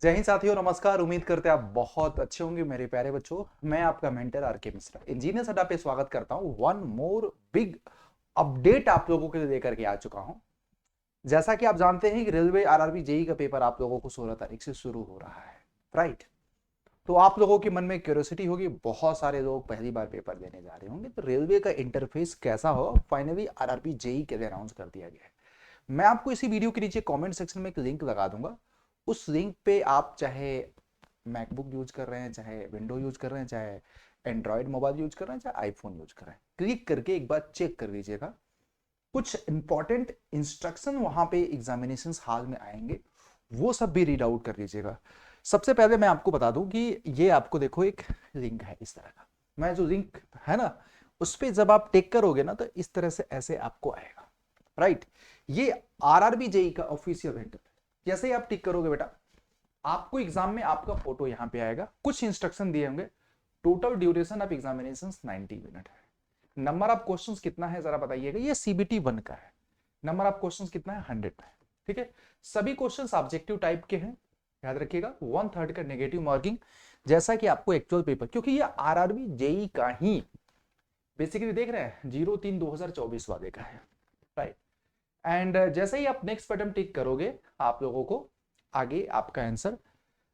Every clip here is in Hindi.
जय हिंद साथियों, नमस्कार। उम्मीद करते हैं आप बहुत अच्छे होंगे मेरे प्यारे बच्चों। मैं आपका मेंटर आर के मिश्रा इंजीनियर अड्डा पे स्वागत करता हूं। वन मोर बिग अपडेट आप लोगों के लिए लेकर के आ चुका हूं। जैसा कि आप जानते हैं कि रेलवे आरआरबी जेई का पेपर आप लोगों को 16 तारीख से शुरू हो रहा है, राइट। तो आप लोगों के मन में क्यूरियोसिटी होगी, बहुत सारे लोग पहली बार पेपर देने जा रहे होंगे, तो रेलवे का इंटरफेस कैसा हो। फाइनली आरआरबी जेई के लिए अनाउंस कर दिया गया है। मैं आपको इसी वीडियो के नीचे कमेंट सेक्शन में एक लिंक लगा दूंगा। उस लिंक पे आप चाहे मैकबुक यूज कर रहे हैं, चाहे विंडो यूज कर रहे हैं, चाहे एंड्रॉयड मोबाइल यूज कर रहे हैं, चाहे आईफोन यूज कर रहे हैं, क्लिक करके एक बार चेक कर लीजिएगा। कुछ इंपॉर्टेंट इंस्ट्रक्शन वहां पे एग्जामिनेशन हॉल में आएंगे, वो सब भी रीड आउट कर लीजिएगा। सबसे पहले मैं आपको बता दूं कि ये आपको देखो एक लिंक है इस तरह का। मैं जो लिंक है ना, उस पर जब आप टेक करोगे ना तो इस तरह से ऐसे आपको आएगा, राइट। ये आरआरबी जेई का ऑफिशियल लिंक है। जैसे ही आप टिक करोगे बेटा, आपको एग्जाम में आपका फोटो यहां पे आएगा, कुछ इंस्ट्रक्शन दिए होंगे। Total duration of examination 90 minute है। नंबर ऑफ क्वेश्चंस कितना है जरा बताइएगा। ये सीबीटी 1 का है। नंबर ऑफ क्वेश्चंस कितना है, 100 है। ठीक है। सभी क्वेश्चंस ऑब्जेक्टिव टाइप के हैं, याद रखिएगा। 1/3 का नेगेटिव मार्किंग, जैसा कि आपको एक्चुअल पेपर, क्योंकि ये आरआरबी जेई का ही बेसिकली देख रहे हैं, 03/2024 वाले का है, राइट। एंड जैसे ही आप नेक्स्ट बटन टिक करोगे, आप लोगों को आगे आपका आंसर,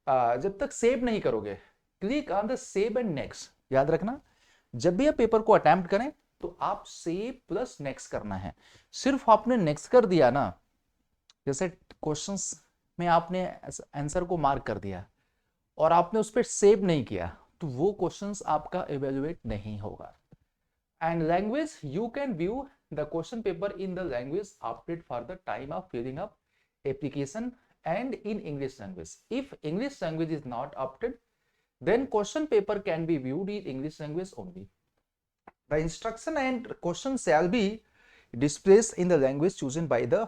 जब तक सेव नहीं करोगे, click on the save and next. याद रखना, जब भी आप पेपर को अटेम्प्ट करें तो आप सेव प्लस नेक्स्ट करना है। सिर्फ आपने नेक्स्ट कर दिया ना, जैसे क्वेश्चंस में आपने आंसर को मार्क कर दिया और आपने उस पर सेव नहीं किया, तो वो क्वेश्चंस आपका इवेल्युएट नहीं होगा। And language, you can view the question paper in the language opted for the time of filling up application and in English language. If English language is not opted, then question paper can be viewed in English language only. The instruction and question shall be displayed in the language chosen by the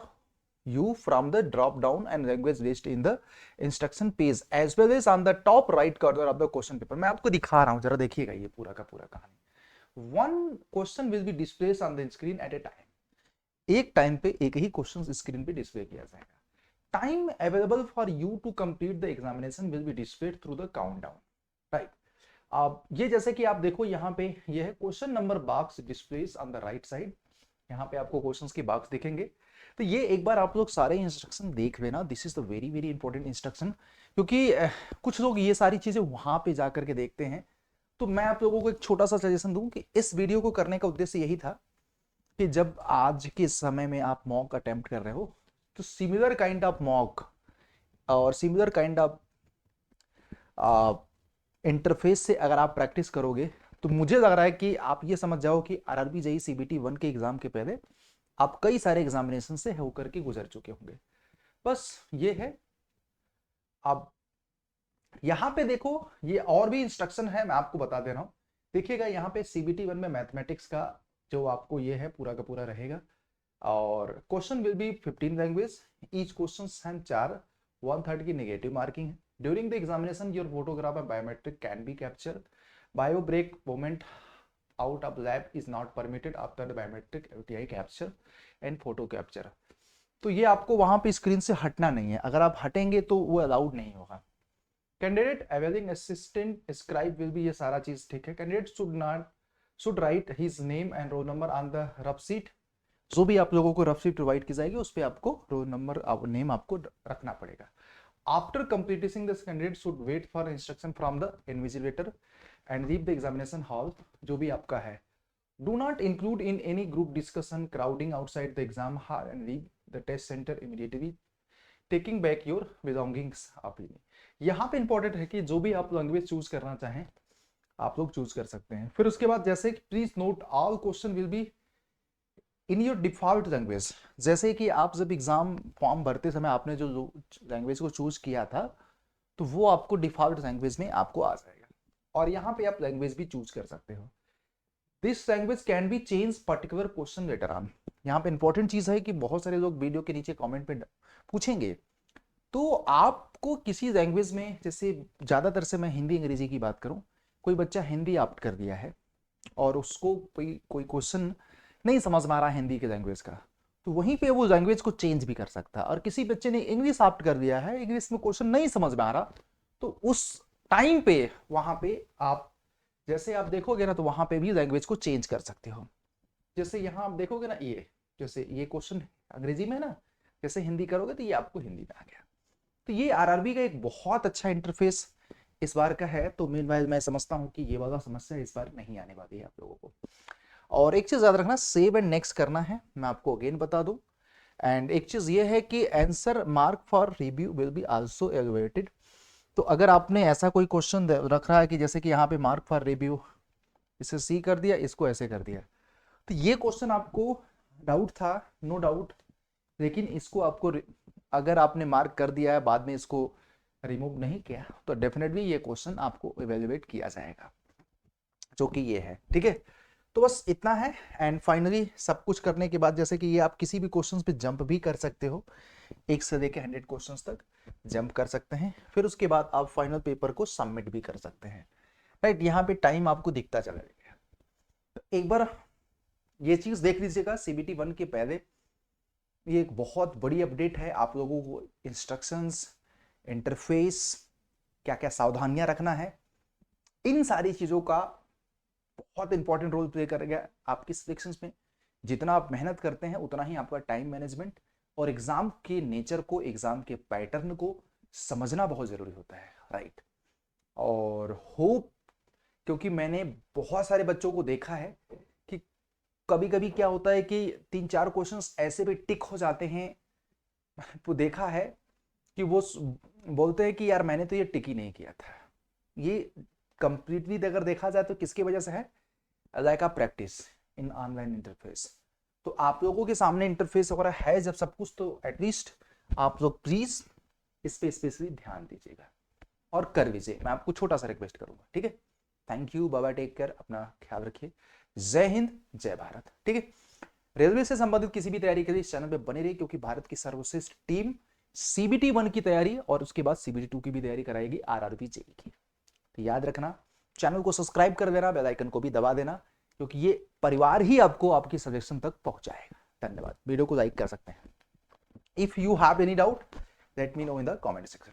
you from the drop down and language list in the instruction page as well as on the top right corner of the question paper. मैं आपको दिखा रहा हूं, जरा देखिएगा ये पूरा का पूरा कहानी। One question will be displayed on the screen at a time. एक टाइम पे एक ही क्वेश्चन स्क्रीन पे डिस्प्ले किया जाएगा। Time available for you to complete the examination will be displayed through the countdown, right. अब ये जैसे कि आप देखो यहाँ पे ये है question number box displace on the right side. यहाँ पे आपको क्वेश्चंस के बॉक्स दिखेंगे। तो ये एक बार आप लोग सारे इंस्ट्रक्शन देख लेना। This is the very very important instruction, क्योंकि कुछ लोग ये सारी चीजें वहां पे जाकर के देखते हैं। तो मैं आप लोगों को एक छोटा सा सजेशन दूं कि इस वीडियो को करने का उद्देश्य यही था कि जब आज के समय में आप मॉक अटेम्प्ट कर रहे हो, तो सिमिलर काइंड ऑफ मॉक और सिमिलर काइंड ऑफ इंटरफेस से अगर आप प्रैक्टिस करोगे, तो मुझे लग रहा है कि आप ये समझ जाओ कि आरआरबी जेई सीबीटी 1 के एग्जाम के पहले आप कई सारे एग्जामिनेशन से होकर के गुजर चुके होंगे। बस ये है। अब यहाँ पे देखो, ये और भी इंस्ट्रक्शन है, मैं आपको बता दे रहा हूँ। देखिएगा यहाँ पे सीबीटी 1 में मैथमेटिक्स का जो आपको ये है पूरा का पूरा रहेगा। और question will be 15 language, each question हैं 4, 1/3 की नेगेटिव मार्किंग है। During the examination your photograph and biometric can be capture. Bio break movement out of lab is not permitted after the biometric LTI capture and photo capture. तो ये आपको वहां पे स्क्रीन से हटना नहीं है, अगर आप हटेंगे तो वो अलाउड नहीं होगा। Candidate availing assistant scribe will be, ये सारा चीज ठीक है। Candidate should write his name and roll number on the rough seat. जो भी आप लोगों को रफ सीट प्रोवाइड की जाएगी उस पर आपको रोल नंबर नेम आपको रखना पड़ेगा। After completing this candidate should wait for instruction from the invigilator and leave the examination hall. जो भी आपका है, do not include in any group discussion, crowding outside the exam hall and leave the test centre immediately, taking back your belongings अपनी। यहाँ पे इंपॉर्टेंट है कि जो भी आप लैंग्वेज चूज करना चाहें आप लोग चूज कर सकते हैं। फिर उसके बाद जैसे please note all question will be in your default language. जैसे कि आप जब एग्जाम फॉर्म भरते समय आपने जो लैंग्वेज को चूज किया था, तो वो आपको डिफॉल्ट लैंग्वेज में आपको आ जाएगा। और यहाँ पे आप लैंग्वेज भी चूज कर सकते हो। This language can be change particular question later on. यहाँ पे इंपॉर्टेंट चीज है कि बहुत सारे लोग वीडियो के नीचे कमेंट पे पूछेंगे, तो आपको किसी लैंग्वेज में, जैसे ज्यादातर से मैं हिंदी अंग्रेजी की बात करूं, कोई बच्चा हिंदी ऑप्ट कर दिया है और उसको कोई कोई क्वेश्चन नहीं समझ में आ रहा हिंदी के लैंग्वेज का, तो वहीं पे वो लैंग्वेज को चेंज भी कर सकता है। और किसी बच्चे ने इंग्लिश ऑप्ट कर दिया है, इंग्लिश में क्वेश्चन नहीं समझ में आ रहा, तो उस टाइम पे वहां पे आप जैसे आप देखोगे ना, तो वहां पे भी लैंग्वेज को चेंज कर सकते हो। जैसे यहाँ आप देखोगे ना, ये जैसे ये क्वेश्चन अंग्रेजी में है ना, जैसे हिंदी करोगे तो ये आपको हिंदी में आ गया। तो ये आरआरबी का एक बहुत अच्छा इंटरफेस इस बार का है। तो मैं समझता हूँ कि ये वाला समस्या इस बार नहीं आने वाली है आप लोगों को। और एक चीज याद रखना, सेव एंड नेक्स्ट करना है, मैं आपको अगेन बता दूं। एंड एक चीज ये है कि answer mark for review will be also evaluated. तो अगर आपने ऐसा कोई क्वेश्चन रख रहा है कि जैसे कि यहाँ पे मार्क फॉर रिव्यू, इसे सी कर दिया, इसको ऐसे कर दिया, तो ये क्वेश्चन आपको डाउट था, नो डाउट, लेकिन इसको आपको अगर आपने मार्क कर दिया है, बाद में इसको रिमूव नहीं किया, तो डेफिनेटली ये क्वेश्चन आपको इवेल्युएट किया जाएगा, जो कि ये है। ठीक है, तो बस इतना है। एंड फाइनली सब कुछ करने के बाद, जैसे कि ये आप किसी भी क्वेश्चन पे जंप भी कर सकते हो, 1 से लेकर 100 क्वेश्चंस तक जंप कर सकते हैं, फिर उसके बाद आप फाइनल पेपर को सबमिट भी कर सकते हैं। राइट, यहाँ पे टाइम आपको दिखता चला जाएगा। तो एक बार ये चीज देख लीजिएगा, CBT 1 के पहले ये एक बहुत बड़ी अपडेट है। आप लोगों को इंस्ट्रक्शंस, इंटरफेस, क्या क्या सावधानियां रखना है, इन सारी चीजों का बहुत इंपॉर्टेंट रोल प्ले करेगा आपकी सिलेक्शंस में। जितना आप मेहनत करते हैं उतना ही आपका टाइम मैनेजमेंट और एग्जाम के नेचर को, एग्जाम के पैटर्न को समझना बहुत जरूरी होता है। राइट, और होप, क्योंकि मैंने बहुत सारे बच्चों को देखा है कि कभी कभी क्या होता है कि 3-4 क्वेश्चंस ऐसे भी टिक हो जाते हैं, तो देखा है कि वो बोलते हैं कि यार मैंने तो ये टिक ही नहीं किया था। ये कंप्लीटली अगर देखा जाए तो किसकी वजह से है? Like a practice in online interface. तो आप लोगों के सामने इंटरफेस वगैरह है जब सब कुछ, तो एटलीस्ट आप लोग प्लीज इस पे स्पेशली ध्यान दीजिएगा और कर लीजिए। मैं आपको छोटा सा रिक्वेस्ट करूंगा। ठीक है, thank you, bye, take care, अपना ख्याल रखिए। जय हिंद, जय भारत। ठीक है, रेलवे से संबंधित किसी भी तैयारी के लिए इस चैनल पे बने रहिए, क्योंकि भारत की सर्वश्रेष्ठ टीम CBT 1 की तैयारी और उसके बाद CBT 2 की भी तैयारी कराएगी, RRB JEE की। तो याद रखना, चैनल को सब्सक्राइब कर देना, बेल आइकन को भी दबा देना, क्योंकि ये परिवार ही आपको आपकी सजेशन तक पहुंचाएगा। धन्यवाद। वीडियो को लाइक कर सकते हैं। If you have any doubt, let me know in the comment section.